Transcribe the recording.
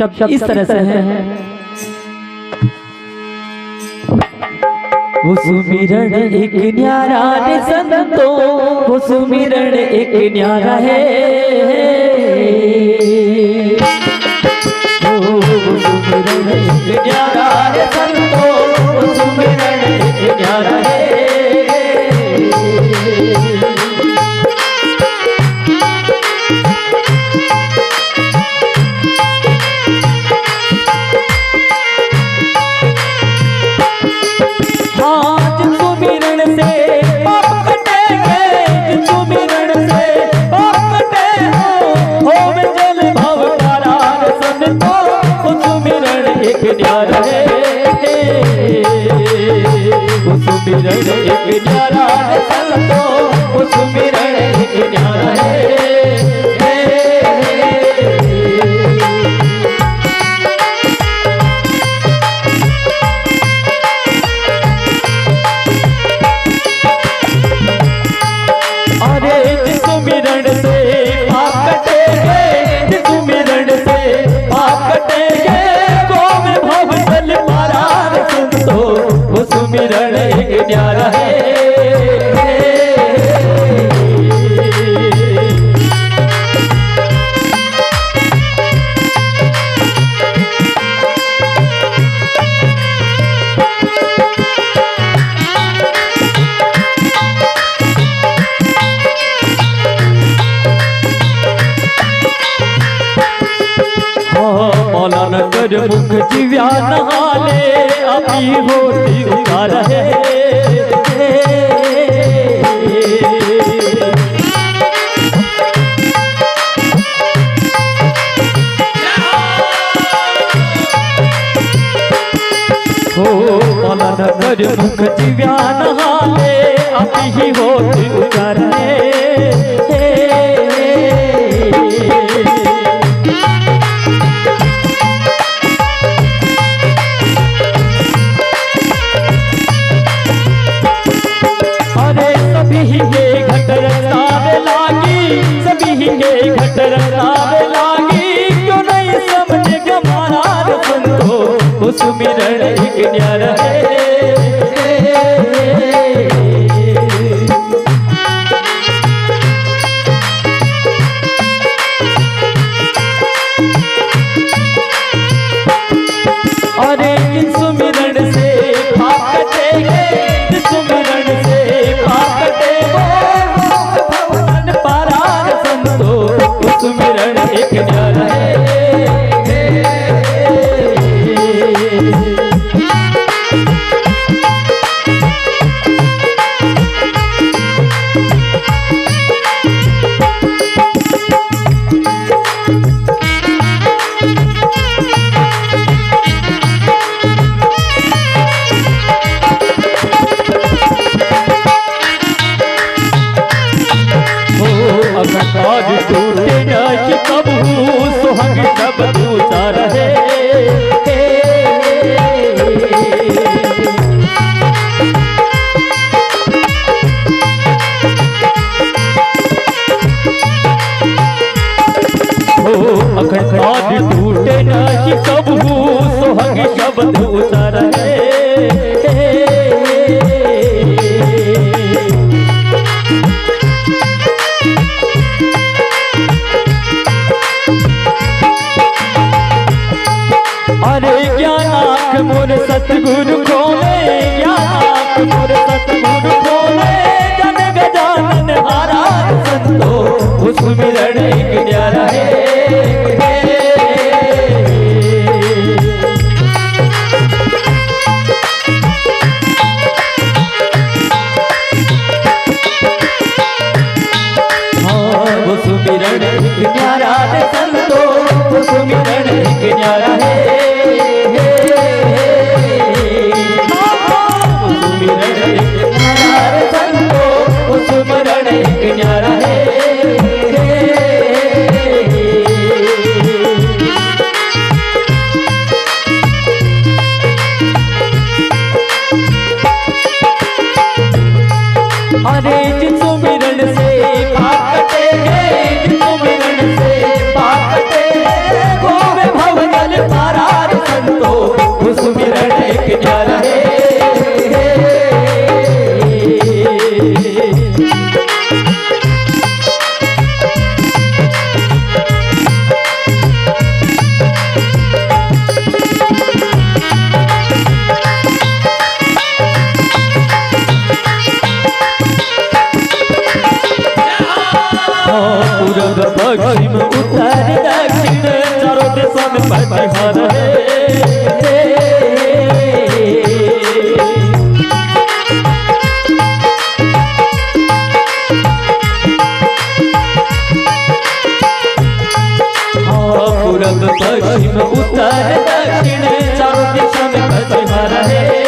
शब्द इस तरह से है। वो सुमिरन एक न्यारा रे संतो, वो सुमिरन एक न्यारा है। वो सुमिरन एक न्यारा रे संतो, वो सुमिरन एक न्यारा है। सुमिरन एक न्यारा है संतो, वो सुमिरन एक न्यारा है। अरे जिस सुमिरन से पाप कटेंगे, जिस सुमिरन से पाप कटेंगे, गोम भव जल पारा रे संतो, वो सुमिरन एक न्यारा है। मौलाना कर मुख जीव्या नहाले, अभी होती उतार है। हो मौलाना कर मुख जीव्या नहाले, अभी होती उतार है। क्यों नहीं समझ गमारा रे संतो, वो सुमिरन एक न्यारा है। अरे जिस सुमिरन से पाप कटेंगे, जिस सुमिरन से पाप कटेंगे, भवन पारा रे संतो, वो सुमिरन एक न्यारा है। आज टूटे न कबू सुहाग सब दूजा रहे। आज टूटे न कबू सुहाग सब दूजा रहे। अरे ज्ञानाख मोर सतगुरु खोले, ज्ञानाख मोर सतगुरु खोले, जन गजानन हारा संतो, वो सुमिरन एक न्यारा है। हाँ वो सुमिरन एक न्यारा है संतो, वो सुमिरन एक न्यारा है। अरे जिस सुमिरन से पाप कटेंगे, जिस सुमिरन से पाप कटेंगे, गोवे उत्तर दक्षिण चारों दिशा में प्रतिहार है। पूरब पश्चिम उत्तर दक्षिण चारों दिशा में प्रतिहार है।